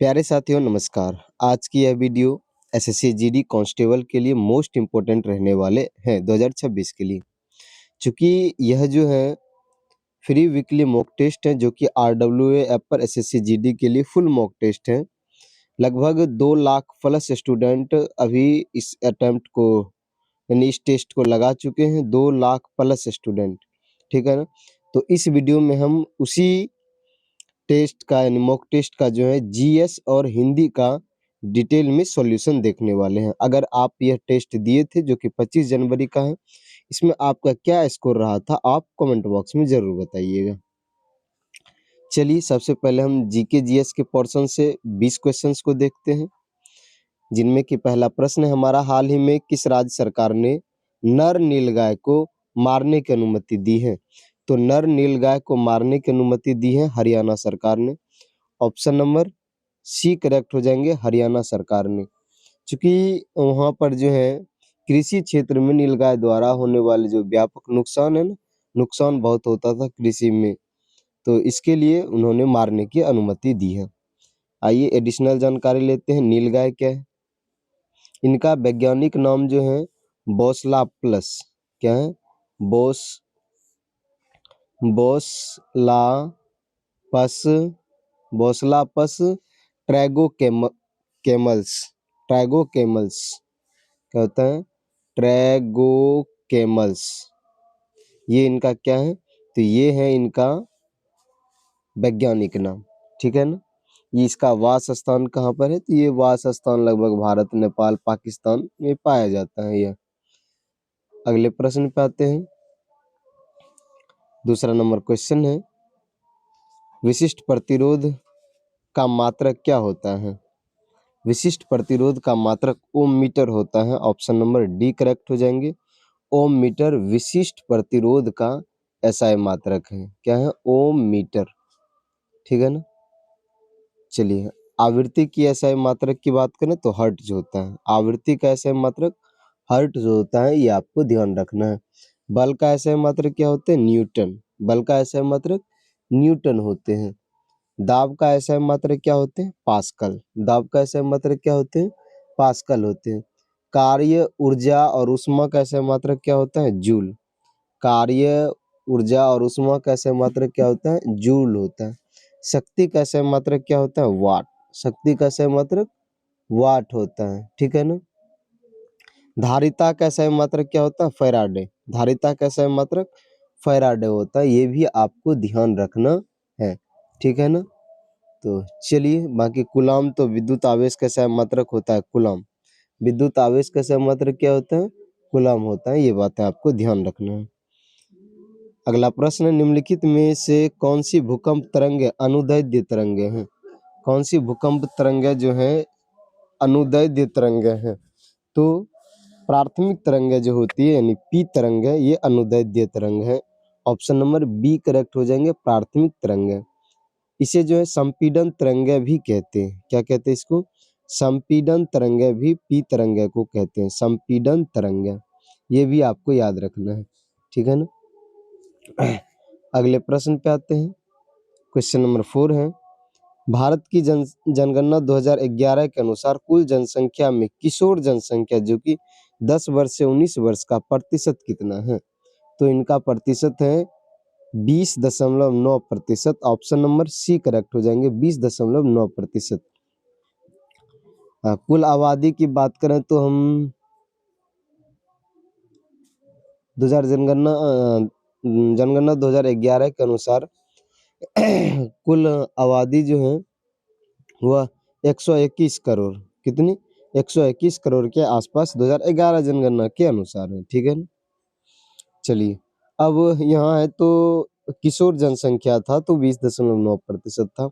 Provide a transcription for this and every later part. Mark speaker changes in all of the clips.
Speaker 1: प्यारे साथियों नमस्कार। आज की यह वीडियो एसएससी जीडी कांस्टेबल के लिए मोस्ट इम्पोर्टेंट रहने वाले हैं 2026 के लिए। चूँकि यह जो है फ्री वीकली मॉक टेस्ट है जो कि आरडब्ल्यूए ऐप पर एसएससी जीडी के लिए फुल मॉक टेस्ट है। लगभग 2 लाख प्लस स्टूडेंट अभी इस अटेम्प्ट को यानी इस टेस्ट को लगा चुके हैं, 2 लाख प्लस स्टूडेंट, ठीक है ना? तो इस वीडियो में हम उसी टेस्ट का यानी मॉक टेस्ट का जो है जीएस और हिंदी का डिटेल में सॉल्यूशन देखने वाले हैं। अगर आप यह टेस्ट दिए थे जो कि 25 जनवरी का है, इसमें आपका क्या स्कोर रहा था आप कमेंट बॉक्स में ज़रूर बताइएगा। चलिए सबसे पहले हम जीके जीएस के पोर्शन से 20 क्वेश्चंस को देखते हैं, जिनमें कि पहला प्रश्न है हमारा, हाल ही में किस राज्य सरकार ने नर नीलगाय को मारने की अनुमति दी है? तो नर नीलगाय को मारने की अनुमति दी है हरियाणा सरकार ने। ऑप्शन नंबर सी करेक्ट हो जाएंगे, हरियाणा सरकार ने। चूंकि वहां पर जो है कृषि क्षेत्र में नीलगाय द्वारा होने वाले जो व्यापक नुकसान है ना, नुकसान बहुत होता था कृषि में, तो इसके लिए उन्होंने मारने की अनुमति दी है। आइए एडिशनल जानकारी लेते हैं, नीलगाय क्या है। इनका वैज्ञानिक नाम जो है बोसला प्लस, क्या है, बोसला पस बोसलापस ट्रैगोकेमल्स, ट्रैगोकेमल्स क्या होता है, ट्रैगोकेमल्स, ये इनका क्या है, तो ये है इनका वैज्ञानिक नाम, ठीक है ना। ये इसका वास स्थान कहाँ पर है, तो ये वास स्थान लगभग भारत, नेपाल, पाकिस्तान में पाया जाता है यह। अगले प्रश्न पे आते हैं। दूसरा नंबर क्वेश्चन है, विशिष्ट प्रतिरोध का मात्रक क्या होता है? विशिष्ट प्रतिरोध का मात्रक ओम मीटर होता है। ऑप्शन नंबर डी करेक्ट हो जाएंगे। ओम मीटर विशिष्ट प्रतिरोध का एसआई मात्रक है, क्या है, ओम मीटर, ठीक है ना। चलिए आवृत्ति की एसआई मात्रक की बात करें तो हर्ट्ज होता है। आवृत्ति का एसआई मात्रक हर्ट्ज होता है, ये आपको ध्यान रखना है। बल का एसआई मात्रक क्या होते हैं, न्यूटन, बल का एसआई मात्रक न्यूटन होते हैं। दाब का एसआई मात्रक क्या होते हैं, पास्कल, दाब का एसआई मात्रक क्या होते हैं, पास्कल होते हैं। कार्य ऊर्जा और ऊष्मा का एसआई मात्रक क्या होता है, जूल, कार्य ऊर्जा और ऊष्मा का एसआई मात्रक क्या होता है, जूल होता है। शक्ति का एसआई मात्रक क्या होता है, वाट, शक्ति का एसआई मात्रक वाट होता है, ठीक है ना। धारिता का एसआई मात्रक क्या होता है, फैराडे, धारिता का एसआई मात्रक फैराडे होता है, ये भी आपको ध्यान रखना है, ठीक है ना। तो चलिए बाकी कूलाम तो विद्युत आवेश का एसआई मात्रक होता है, कूलाम, विद्युत आवेश का एसआई मात्रक क्या होता है, कूलाम होता है, ये बातें आपको ध्यान रखना है। अगला प्रश्न, निम्नलिखित में से कौन सी भूकंप तरंगे अनुदैर्ध्य तरंगे हैं? कौन सी भूकंप तरंगे जो है अनुदैर्ध्य तरंगे हैं? तो प्राथमिक तरंगे जो होती है यानी पी तरंग है, ये अनुदैर्ध्य तरंग है। ऑप्शन नंबर बी करेक्ट हो जाएंगे, प्राथमिक तरंगे। इसे जो है संपीड़न तरंगे भी कहते हैं, क्या कहते हैं इसको, संपीड़न तरंगे भी पी तरंगे को कहते हैं, संपीड़न तरंगे, ये भी आपको याद रखना है, ठीक है ना। अगले प्रश्न पे आते हैं, क्वेश्चन नंबर 4 है, भारत की जनगणना 2011 के अनुसार कुल जनसंख्या में किशोर जनसंख्या जो कि 10 वर्ष से 19 वर्ष का प्रतिशत कितना है? तो इनका प्रतिशत है 20.9%। ऑप्शन नंबर सी करेक्ट हो जाएंगे, 20.9%। कुल आबादी की बात करें तो हम जनगणना 2011 के अनुसार कुल आबादी जो है वह 121 करोड़, कितनी, 121 करोड़ के आसपास 2011 जनगणना के अनुसार है, ठीक है ना। चलिए अब यहाँ है तो किशोर जनसंख्या था तो 20.9% था।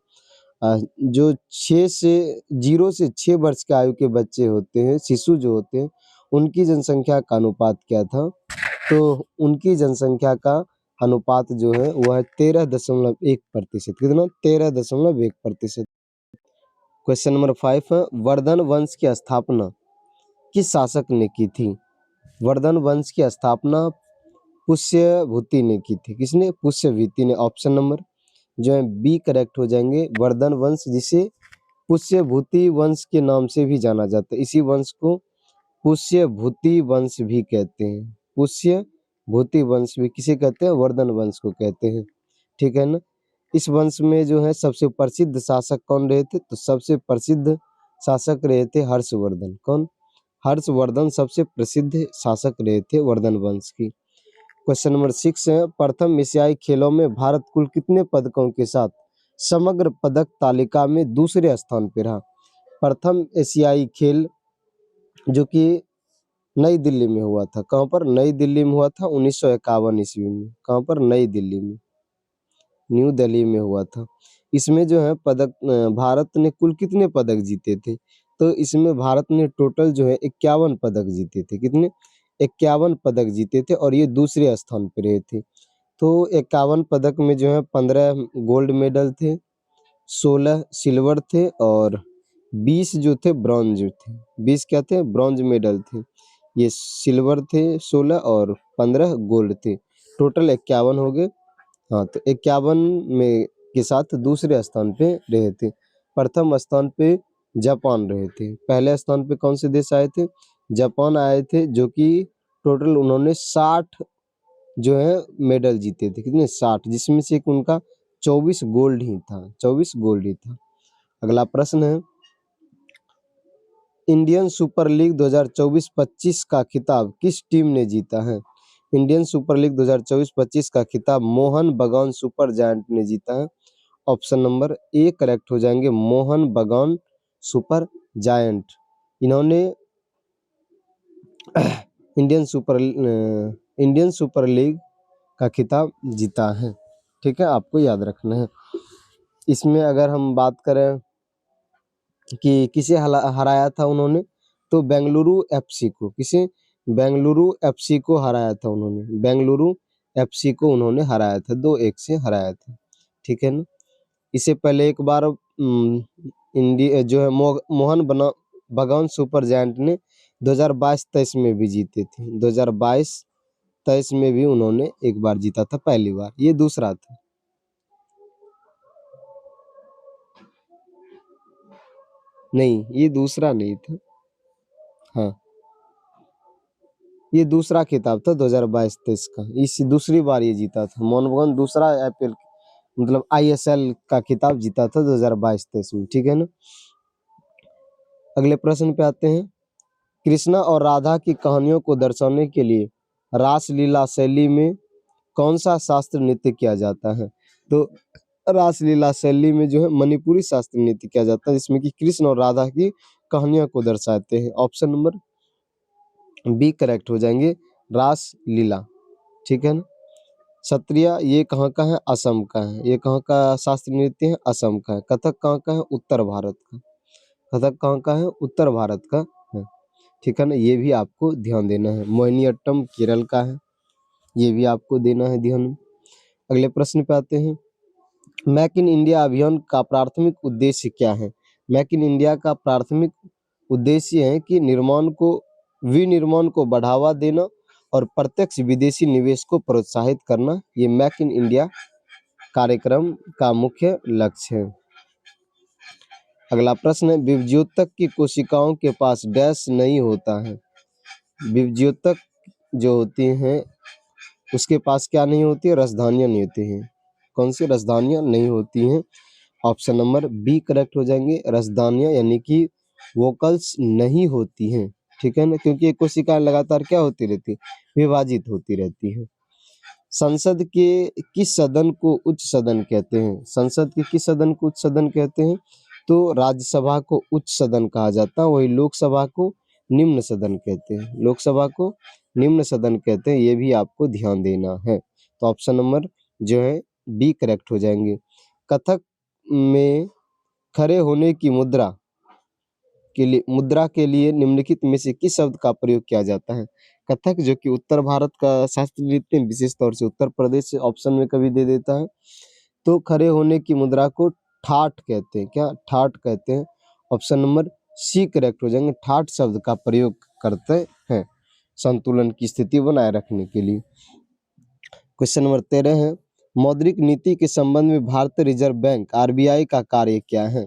Speaker 1: जो 0 से 6 वर्ष के आयु के बच्चे होते हैं, शिशु जो होते हैं, उनकी जनसंख्या का अनुपात क्या था, तो उनकी जनसंख्या का अनुपात जो है वह 13.1%, कितना, 13.1%। क्वेश्चन नंबर 5 है, वर्धन वंश की स्थापना किस शासक ने की थी? वर्धन वंश की स्थापना पुष्यभूति ने की थी, किसने, पुष्यभूति ने। ऑप्शन नंबर जो है बी करेक्ट हो जाएंगे, वर्धन वंश जिसे पुष्यभूति वंश के नाम से भी जाना जाता है। इसी वंश को पुष्यभूति वंश भी कहते हैं। पुष्यभूति वंश भी किसे कहते हैं? वर्धन वंश को कहते हैं। ठीक है ना। इस वंश में जो है सबसे प्रसिद्ध शासक कौन रहे थे? तो सबसे प्रसिद्ध शासक रहे थे हर्षवर्धन। कौन? हर्षवर्धन सबसे प्रसिद्ध शासक रहे थे वर्धन वंश की। क्वेश्चन नंबर 6 है, प्रथम एशियाई खेलों में भारत कुल कितने पदकों के साथ समग्र पदक तालिका में दूसरे स्थान पर रहा? प्रथम एशियाई खेल जो कि नई दिल्ली में हुआ था। कहाँ पर? नई दिल्ली में हुआ था 1951 ईस्वी में। कहाँ पर? नई दिल्ली में, न्यू दिल्ली में हुआ था। इसमें जो है भारत ने कुल कितने पदक जीते थे? तो इसमें भारत ने टोटल जो है 51 पदक जीते थे। कितने? 51 पदक जीते थे और ये दूसरे स्थान पे रहे थे। तो 51 पदक में जो है 15 गोल्ड मेडल थे, 16 सिल्वर थे और 20 जो थे ब्रॉन्ज थे। 20 क्या थे? ब्रॉन्ज मेडल थे। ये सिल्वर थे 16 और 15 गोल्ड थे। टोटल 51 हो गए। हाँ, तो 51 में के साथ दूसरे स्थान पे रहे थे। प्रथम स्थान पे जापान रहे थे। पहले स्थान पे कौन से देश आए थे? जापान आए थे, जो कि टोटल उन्होंने 60 जो है मेडल जीते थे। कितने? 60, जिसमें से एक उनका 24 गोल्ड ही था। 24 गोल्ड ही था। अगला प्रश्न है, इंडियन सुपर लीग 2024-25 का खिताब किस टीम ने जीता है? इंडियन सुपर लीग 2024-25 का खिताब मोहन बगान सुपर जायंट ने जीता है। ऑप्शन नंबर ए करेक्ट हो जाएंगे, मोहन बगान सुपर जायंट। इन्होंने इंडियन सुपर लीग का खिताब जीता है। ठीक है, आपको याद रखना है। इसमें अगर हम बात करें कि किसे हराया था उन्होंने, तो बेंगलुरु एफसी को। किसे? बेंगलुरु एफसी को हराया था उन्होंने। बेंगलुरु एफसी को उन्होंने हराया था, 2-1 से हराया था। ठीक है ना। इससे पहले एक बार इंडिया जो है मोहन बगान सुपर जायंट ने 2022-23 में भी जीते थे। 2022-23 में भी उन्होंने एक बार जीता था, पहली बार। ये दूसरा था। नहीं, ये दूसरा नहीं था। हाँ, ये दूसरा खिताब था 2022-23 का। इस दूसरी बार ये जीता था। मोहन बगान दूसरा आईपीएल मतलब आईएसएल का खिताब जीता था 2022-23 में। ठीक है ना। अगले प्रश्न पे आते हैं। कृष्णा और राधा की कहानियों को दर्शाने के लिए रासलीला शैली में कौन सा शास्त्र नृत्य किया जाता है? तो रासलीला शैली में जो है मणिपुरी शास्त्र नृत्य किया जाता है, जिसमें कि कृष्ण और राधा की कहानियों को दर्शाते हैं। ऑप्शन नंबर बी करेक्ट हो जाएंगे, रासलीला। ठीक है ना। सत्रिया ये कहाँ का है? असम का है। ये कहाँ का शास्त्र नृत्य है? असम का है। कथक कहाँ का है? उत्तर भारत का। कथक कहाँ का है? उत्तर भारत का है। ठीक है ना। ये भी आपको ध्यान देना है। मोहिनीअट्टम केरल का है। ये भी आपको देना है ध्यान में। अगले प्रश्न पे आते हैं। मेक इन इंडिया अभियान का प्राथमिक उद्देश्य क्या है? मेक इन इंडिया का प्राथमिक उद्देश्य है कि विनिर्माण को बढ़ावा देना और प्रत्यक्ष विदेशी निवेश को प्रोत्साहित करना। ये मेक इन इंडिया कार्यक्रम का मुख्य लक्ष्य है। अगला प्रश्न है, विभज्योतक की कोशिकाओं के पास डैश नहीं होता है। विभज्योतक जो होती हैं उसके पास क्या नहीं होती है? रसधानियां नहीं होती हैं। कौन सी? रसधानियां नहीं होती हैं। ऑप्शन नंबर बी करेक्ट हो जाएंगे, रसधानियां यानी कि वोकल्स नहीं होती हैं। ठीक है ना, क्योंकि ये कोशिकाएं लगातार क्या होती रहती है? विभाजित होती रहती है। संसद के किस सदन को उच्च सदन कहते हैं? संसद के किस सदन को उच्च सदन कहते हैं? तो राज्यसभा को उच्च सदन कहा जाता है, वही लोकसभा को निम्न सदन कहते हैं। लोकसभा को निम्न सदन कहते हैं। ये भी आपको ध्यान देना है। तो ऑप्शन नंबर जो है बी करेक्ट हो जाएंगे। कथक में खड़े होने की मुद्रा के लिए निम्नलिखित में से किस शब्द का प्रयोग किया जाता है? कथक जो कि उत्तर भारत का शास्त्रीय नृत्य है, विशेष तौर से उत्तर प्रदेश से ऑप्शन में कभी दे देता है। तो खड़े होने की मुद्रा को ठाठ कहते हैं। क्या? ठाठ कहते हैं। ऑप्शन नंबर सी करेक्ट हो जाएंगे। ठाठ शब्द का प्रयोग करते हैं संतुलन की स्थिति बनाए रखने के लिए। क्वेश्चन नंबर 13 है, मौद्रिक नीति के संबंध में भारतीय रिजर्व बैंक आरबीआई का कार्य क्या है?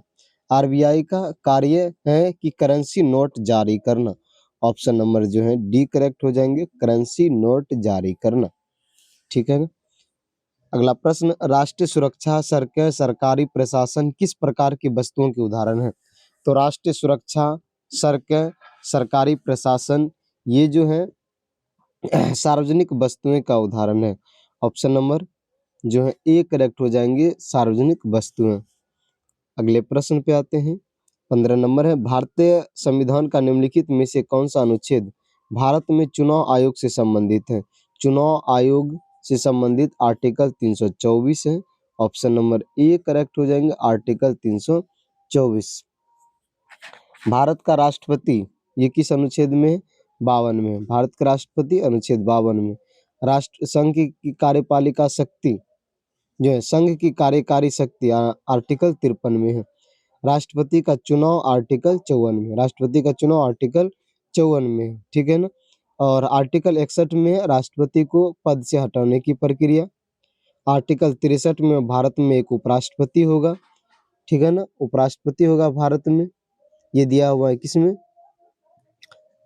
Speaker 1: आरबीआई का कार्य है कि करेंसी नोट जारी करना। ऑप्शन नंबर जो है डी करेक्ट हो जाएंगे, करेंसी नोट जारी करना। ठीक है ना। अगला प्रश्न, राष्ट्रीय सुरक्षा, सड़कें, सरकारी प्रशासन किस प्रकार की वस्तुओं के उदाहरण है? तो राष्ट्रीय सुरक्षा, सड़कें, सरकारी प्रशासन ये जो है सार्वजनिक वस्तुएं का उदाहरण है। ऑप्शन नंबर जो है ए करेक्ट हो जाएंगे, सार्वजनिक वस्तुएं। अगले प्रश्न पे आते हैं। 15 नंबर है, भारतीय संविधान का निम्नलिखित में से कौन सा अनुच्छेद भारत में चुनाव आयोग से संबंधित है? चुनाव आयोग से संबंधित आर्टिकल 324 है। ऑप्शन नंबर ए करेक्ट हो जाएंगे, आर्टिकल 324। भारत का राष्ट्रपति ये किस अनुच्छेद में है? 52 में। भारत का राष्ट्रपति अनुच्छेद 52 में। राष्ट्र संघ की कार्यपालिका शक्ति जो है, संघ की कार्यकारी शक्ति आर्टिकल 53 में है। राष्ट्रपति का चुनाव आर्टिकल 54 में। राष्ट्रपति का चुनाव आर्टिकल 54 में है। ठीक है ना। और आर्टिकल 61 में है राष्ट्रपति को पद से हटाने की प्रक्रिया। आर्टिकल 63 में भारत में एक उपराष्ट्रपति होगा। ठीक है ना, उपराष्ट्रपति होगा भारत में। ये दिया हुआ है किसमें?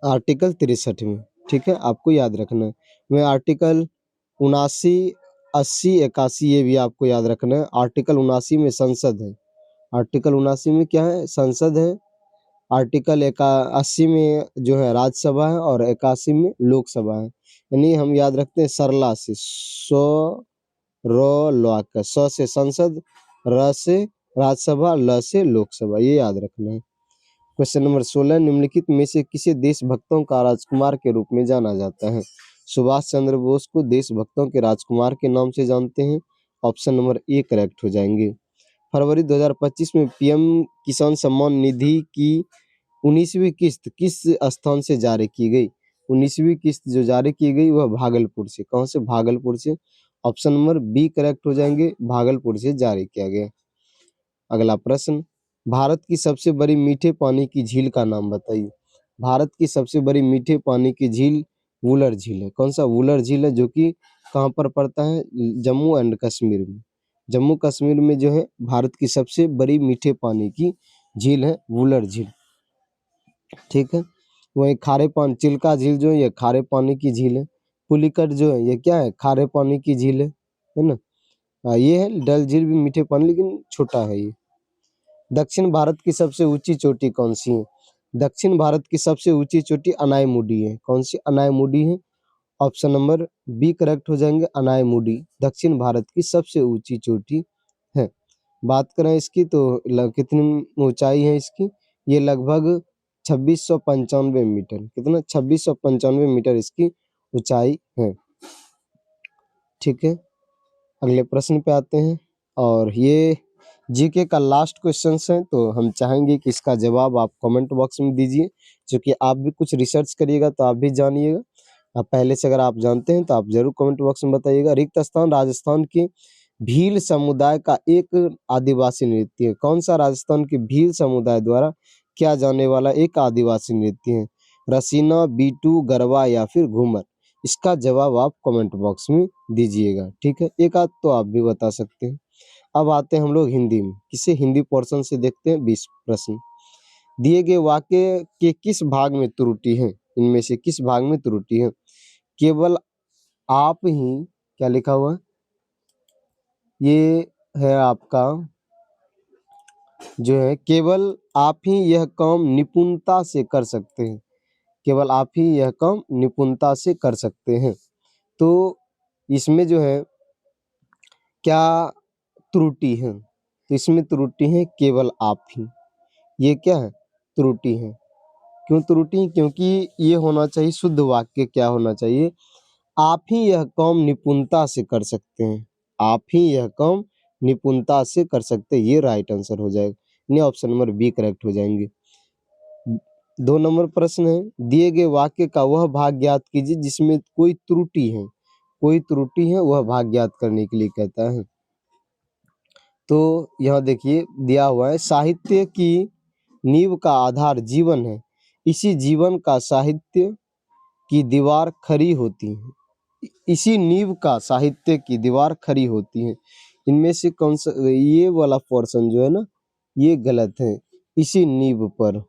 Speaker 1: आर्टिकल 63 में। ठीक है, आपको याद रखना है। वह आर्टिकल 79, 80, 81 ये भी आपको याद रखना है। आर्टिकल 79 में संसद है। आर्टिकल 79 में क्या है? संसद है। आर्टिकल 80 में जो है राज्यसभा है और 81 में लोकसभा है। यानी हम याद रखते हैं सरला से, सो रो ला का, स से संसद, र से राज्यसभा, ल से लोकसभा, ये याद रखना है। क्वेश्चन नंबर 16, निम्नलिखित में से किसे देशभक्तों का राजकुमार के रूप में जाना जाता है? सुभाष चंद्र बोस को देशभक्तों के राजकुमार के नाम से जानते हैं। ऑप्शन नंबर ए करेक्ट हो जाएंगे। फरवरी 2025 में पीएम किसान सम्मान निधि की 19वीं किस्त किस स्थान से जारी की गई? 19वीं किस्त जो जारी की गई वह भागलपुर से। कौन से? भागलपुर से। ऑप्शन नंबर बी करेक्ट हो जाएंगे, भागलपुर से जारी किया गया। अगला प्रश्न, भारत की सबसे बड़ी मीठे पानी की झील का नाम बताइए। भारत की सबसे बड़ी मीठे पानी की झील वुलर झील है। कौन सा? वुलर झील है, जो कि कहाँ पर पड़ता है? जम्मू एंड कश्मीर में। जम्मू कश्मीर में जो है भारत की सबसे बड़ी मीठे पानी की झील है वुलर झील। ठीक है। वही खारे पानी, चिल्का झील जो है ये खारे पानी की झील है। पुलिकट जो है ये क्या है? खारे पानी की झील है ना। ये है डल झील भी मीठे पानी, लेकिन छोटा है ये। दक्षिण भारत की सबसे ऊंची चोटी कौन सी है? दक्षिण भारत की सबसे ऊंची चोटी अनायमुडी है। कौन सी? अनायमुडी है। ऑप्शन नंबर बी करेक्ट हो जाएंगे, अनायमुडी दक्षिण भारत की सबसे ऊंची चोटी है। बात करें इसकी तो कितनी ऊंचाई है इसकी? ये लगभग 2695 मीटर। कितना? 2695 मीटर इसकी ऊंचाई है। ठीक है, अगले प्रश्न पे आते हैं। और ये जीके का लास्ट क्वेश्चन है, तो हम चाहेंगे कि इसका जवाब आप कमेंट बॉक्स में दीजिए, क्योंकि आप भी कुछ रिसर्च करिएगा तो आप भी जानिएगा। आप पहले से अगर आप जानते हैं तो आप जरूर कमेंट बॉक्स में बताइएगा। रिक्त स्थान राजस्थान के भील समुदाय का एक आदिवासी नृत्य है। कौन सा? राजस्थान के भील समुदाय द्वारा किया जाने वाला एक आदिवासी नृत्य है। रसीना, बीटू, गरबा या फिर घूमर? इसका जवाब आप कमेंट बॉक्स में दीजिएगा। ठीक है, एक आध तो आप भी बता सकते हैं। अब आते हैं हम लोग हिंदी में। किसे? हिंदी पोर्शन से देखते हैं 20 प्रश्न। दिए गए वाक्य के किस भाग में त्रुटि है? इनमें से किस भाग में त्रुटि है? केवल आप ही, क्या लिखा हुआ है? ये है आपका जो है, केवल आप ही यह काम निपुणता से कर सकते हैं। केवल आप ही यह काम निपुणता से कर सकते हैं। तो इसमें जो है क्या त्रुटि है? तो इसमें त्रुटि है केवल आप ही। ये क्या है? त्रुटि है। क्यों त्रुटि? क्योंकि ये होना चाहिए शुद्ध वाक्य। क्या होना चाहिए? आप ही यह काम निपुणता से कर सकते हैं। आप ही यह काम निपुणता से कर सकते हैं, ये राइट आंसर हो जाएगा। नहीं, ऑप्शन नंबर बी करेक्ट हो जाएंगे। 2 नंबर प्रश्न है, दिए गए वाक्य का वह भाग ज्ञात कीजिए जिसमें कोई त्रुटि है। कोई त्रुटि है वह भाग ज्ञात करने के लिए कहता है। तो यहाँ देखिए दिया हुआ है, साहित्य की नींव का आधार जीवन है, इसी जीवन का साहित्य की दीवार खड़ी होती है। इसी नींव का साहित्य की दीवार खड़ी होती है। इनमें से कौन सा? ये वाला पोर्शन जो है ना, ये गलत है। इसी नींव पर,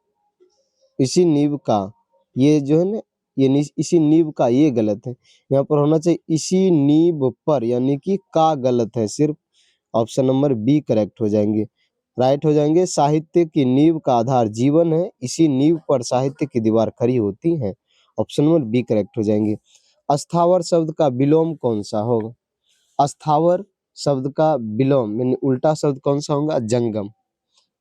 Speaker 1: इसी नींव का, ये जो है ना, ये इसी नींव का, ये गलत है। यहाँ पर होना चाहिए इसी नींव पर, यानी कि का गलत है सिर्फ। ऑप्शन नंबर बी करेक्ट हो जाएंगे, राइट हो जाएंगे। साहित्य की नींव का आधार जीवन है, इसी नींव पर साहित्य की दीवार खड़ी होती है। ऑप्शन नंबर बी करेक्ट हो जाएंगे। अस्थावर शब्द का विलोम कौन सा होगा? अस्थावर शब्द का विलोम यानी उल्टा शब्द कौन सा होगा? जंगम।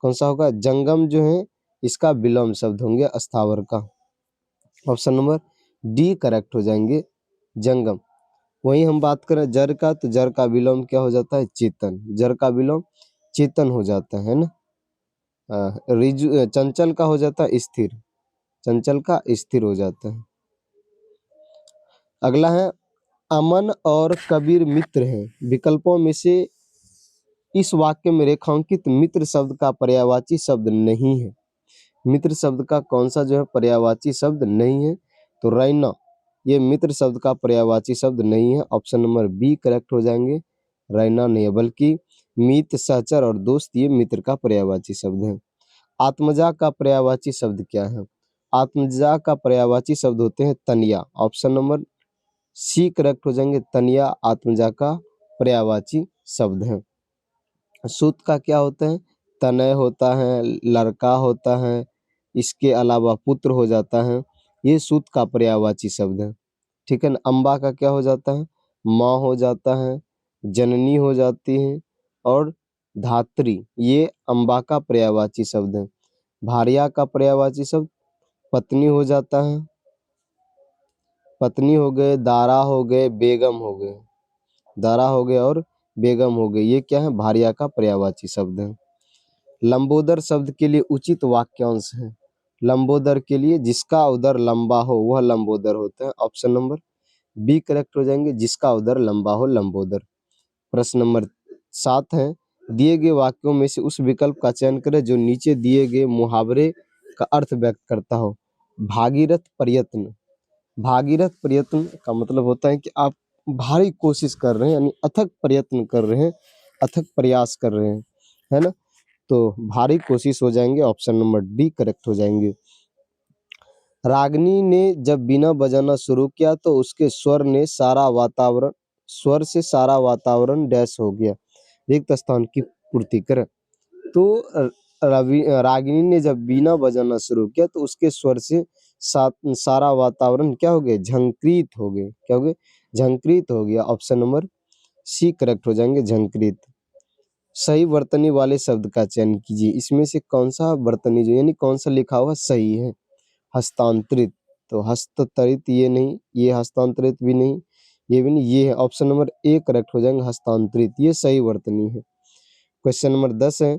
Speaker 1: कौन सा होगा? जंगम जो है इसका विलोम शब्द होंगे अस्थावर का। ऑप्शन नंबर डी करेक्ट हो जाएंगे, जंगम। वहीं हम बात करें जर का, तो जर का विलोम क्या हो जाता है? चेतन। जर का विलोम चेतन हो जाता है ना। चंचल का हो जाता है स्थिर, चंचल का स्थिर हो जाता है। अगला है अमन और कबीर मित्र हैं, विकल्पों में से इस वाक्य में रेखांकित मित्र शब्द का पर्यायवाची शब्द नहीं है। मित्र शब्द का कौन सा जो है पर्यायवाची शब्द नहीं है? तो रैना, ये मित्र शब्द का पर्यायवाची शब्द नहीं है। ऑप्शन नंबर बी करेक्ट हो जाएंगे, रैना नहीं है, बल्कि मित, सहचर और दोस्त ये मित्र का पर्यायवाची शब्द है। आत्मजा का पर्यायवाची शब्द क्या है? आत्मजा का पर्यायवाची शब्द होते हैं Tania. Option number C correct हो जाएंगे, तनिया आत्मजा का पर्यायवाची शब्द है। सूत का क्या होता है? तनय होता है, लड़का होता है, इसके अलावा पुत्र हो जाता है, ये सूत का पर्यायवाची शब्द है। ठीक है ना। अम्बा का क्या हो जाता है? माँ हो जाता है, जननी हो जाती है और धात्री, ये अम्बा का पर्यायवाची शब्द है। भारिया का पर्यायवाची शब्द पत्नी हो जाता है, पत्नी हो गए, दारा हो गए, बेगम हो गए, दारा हो गए और बेगम हो गई, ये क्या है? भारिया का पर्यायवाची शब्द है। लंबोदर शब्द के लिए उचित वाक्यांश है। लंबोदर के लिए जिसका उदर लंबा हो वह लंबोदर होता है। ऑप्शन नंबर बी करेक्ट हो जाएंगे, जिसका उदर लंबा हो लंबोदर। प्रश्न नंबर 7 है, दिए गए वाक्यों में से उस विकल्प का चयन करें जो नीचे दिए गए मुहावरे का अर्थ व्यक्त करता हो। भागीरथ प्रयत्न, भागीरथ प्रयत्न का मतलब होता है कि आप भारी कोशिश कर रहे हैं, यानी अथक प्रयत्न कर रहे हैं, अथक प्रयास कर रहे हैं, है ना। तो भारी कोशिश हो जाएंगे, ऑप्शन नंबर डी करेक्ट हो जाएंगे। रागिनी ने जब बीना बजाना शुरू किया तो उसके स्वर ने सारा वातावरण, स्वर से सारा वातावरण डैश हो गया। रिक्त स्थान की पूर्ति करें। तो रागिनी ने जब बीना बजाना शुरू किया तो उसके स्वर से सारा वातावरण क्या हो गया? झंकृत हो गए। क्या हो गए? झंकृत हो गया। ऑप्शन नंबर सी करेक्ट हो जाएंगे, झंकृत। सही वर्तनी वाले शब्द का चयन कीजिए, इसमें से कौन सा वर्तनी जो यानी कौन सा लिखा हुआ सही है? हस्तांतरित, तो हस्ततरित ये नहीं, ये हस्तांतरित भी नहीं, ये भी नहीं, ये है। ऑप्शन नंबर ए करेक्ट हो जाएंगे, हस्तांतरित, ये सही वर्तनी है। क्वेश्चन नंबर 10 है,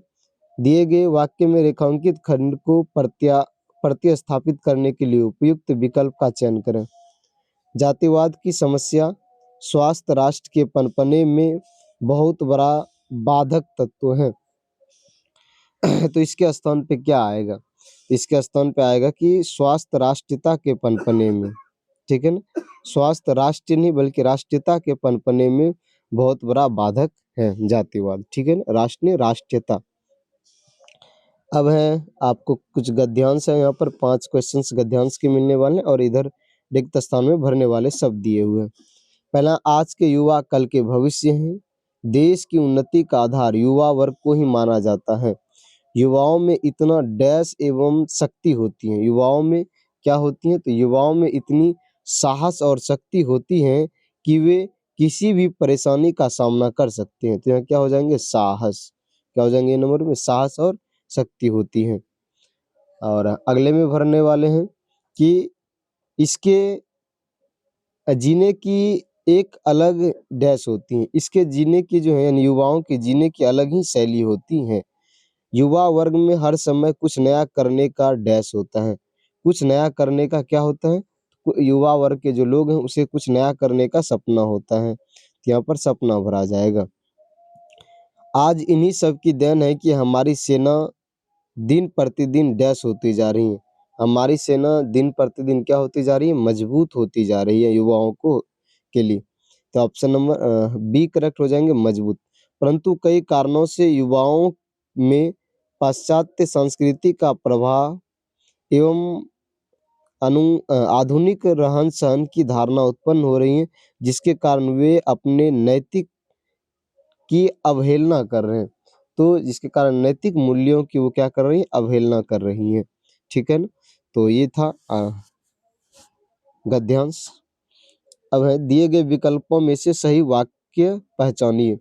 Speaker 1: दिए गए वाक्य में रेखांकित खंड को प्रतिस्थापित करने के लिए उपयुक्त विकल्प का चयन करें। जातिवाद की समस्या स्वास्थ्य राष्ट्र के पनपने में बहुत बड़ा बाधक तत्व है। तो इसके स्थान पे क्या आएगा? इसके स्थान पे आएगा कि स्वास्थ्य राष्ट्रीयता के पनपने में, ठीक है ना। स्वास्थ्य राष्ट्र नहीं बल्कि राष्ट्रीयता के पनपने में बहुत बड़ा बाधक है जातिवाद, ठीक है ना, राष्ट्र नहीं राष्ट्रीयता। अब है आपको कुछ गद्यांश है, यहाँ पर 5 क्वेश्चंस गद्यांश के मिलने वाले हैं और इधर रिक्त स्थान में भरने वाले शब्द दिए हुए हैं। पहला, आज के युवा कल के भविष्य हैं। देश की उन्नति का आधार युवा वर्ग को ही माना जाता है। युवाओं में इतना डैश एवं शक्ति होती है। युवाओं में क्या होती है? तो युवाओं में इतनी साहस और शक्ति होती है कि वे किसी भी परेशानी का सामना कर सकते हैं। तो यहाँ क्या हो जाएंगे? साहस। क्या हो जाएंगे नंबर में? साहस और शक्ति होती है। और अगले में भरने वाले हैं कि इसके जीने की एक अलग डैश होती है। इसके जीने की जो है यानी युवाओं के जीने की अलग ही शैली होती है। युवा वर्ग में हर समय कुछ नया करने का डैश होता है। कुछ नया करने का क्या होता है? युवा वर्ग के जो लोग हैं उसे कुछ नया करने का सपना होता है। तो यहाँ पर सपना भरा जाएगा। आज इन्हीं सब की देन है कि हमारी सेना दिन प्रतिदिन डैश होती जा रही है। हमारी सेना दिन प्रतिदिन क्या होती जा रही है? मजबूत होती जा रही है युवाओं को के लिए। तो ऑप्शन नंबर बी करेक्ट हो जाएंगे, मजबूत। परंतु कई कारणों से युवाओं में पाश्चात्य संस्कृति का प्रभाव एवं आधुनिक रहन-सहन की धारणा उत्पन्न हो रही है, जिसके कारण वे अपने नैतिक की अवहेलना कर रहे हैं। तो जिसके कारण नैतिक मूल्यों की वो क्या कर रही हैं? अवहेलना कर रही हैं। ठीक है ना? तो ये था गद्यांश। अब है दिए गए विकल्पों में से सही वाक्य पहचानिए।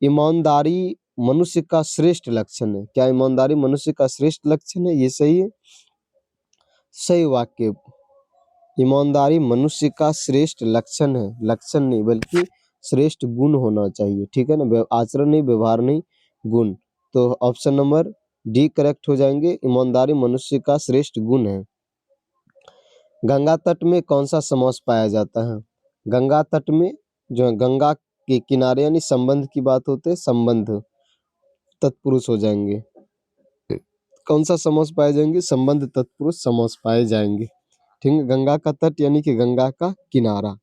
Speaker 1: ईमानदारी मनुष्य का श्रेष्ठ लक्षण है। क्या ईमानदारी मनुष्य का श्रेष्ठ लक्षण है? ये सही है। सही वाक्य, ईमानदारी मनुष्य का श्रेष्ठ लक्षण है। लक्षण नहीं बल्कि श्रेष्ठ गुण होना चाहिए। ठीक है ना? आचरण नहीं, व्यवहार नहीं, गुण। तो ऑप्शन नंबर डी करेक्ट हो जाएंगे। ईमानदारी मनुष्य का श्रेष्ठ गुण है। गंगा तट में कौन सा समास पाया जाता है? गंगा तट में जो है गंगा के किनारे यानी संबंध की बात होते है, संबंध तत्पुरुष हो जाएंगे। कौन सा समास पाए जाएंगे? संबंध तत्पुरुष समास पाए जाएंगे। ठीक है, गंगा का तट यानी कि गंगा का किनारा,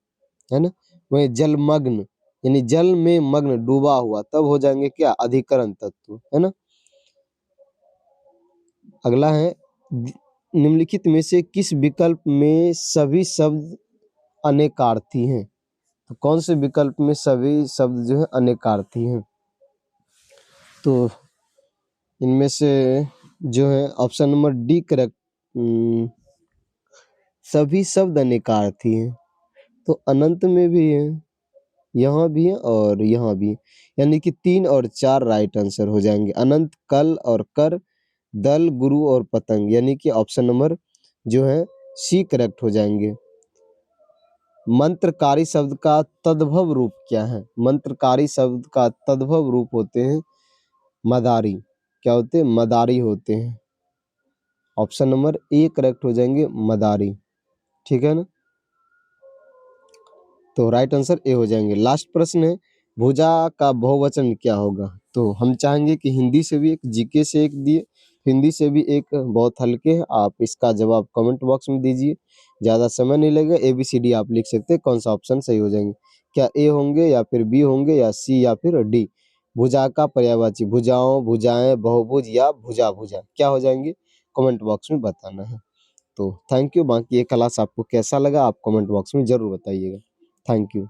Speaker 1: है ना? वही जलमग्न यानी जल में मग्न डूबा हुआ, तब हो जाएंगे क्या? अधिकरण तत्व, है ना? अगला है निम्नलिखित में से किस विकल्प में सभी शब्द अनेकार्थी हैं? तो कौन से विकल्प में सभी शब्द जो है अनेकार्थी हैं? तो इनमें से जो है ऑप्शन नंबर डी करेक्ट, सभी शब्द अनेकार्थी हैं। तो अनंत में भी है, यहाँ भी है और यहाँ भी है। यानी कि 3 और 4 राइट आंसर हो जाएंगे। अनंत, कल और कर, दल, गुरु और पतंग, यानी कि ऑप्शन नंबर जो है सी करेक्ट हो जाएंगे। मंत्रकारी शब्द का तद्भव रूप क्या है? मंत्रकारी शब्द का तद्भव रूप होते हैं मदारी। क्या होते हैं? मदारी होते हैं। ऑप्शन नंबर ए करेक्ट हो जाएंगे, मदारी। ठीक है ना? तो राइट आंसर ए हो जाएंगे। लास्ट प्रश्न है, भुजा का बहुवचन क्या होगा? तो हम चाहेंगे कि हिंदी से भी एक, जीके से एक दिए, हिंदी से भी एक, बहुत हल्के हैं। आप इसका जवाब कमेंट बॉक्स में दीजिए, ज़्यादा समय नहीं लगेगा। ABCD आप लिख सकते हैं, कौन सा ऑप्शन सही हो जाएंगे? क्या ए होंगे या फिर बी होंगे या सी या फिर डी? भुजा का पर्यायवाची, भुजाओं, भुजाएं, बहुभुज या भुजा भुजा, क्या हो जाएंगे? कमेंट बॉक्स में बताना है। तो थैंक यू। बाकी ये क्लास आपको कैसा लगा आप कमेंट बॉक्स में ज़रूर बताइएगा। Thank you.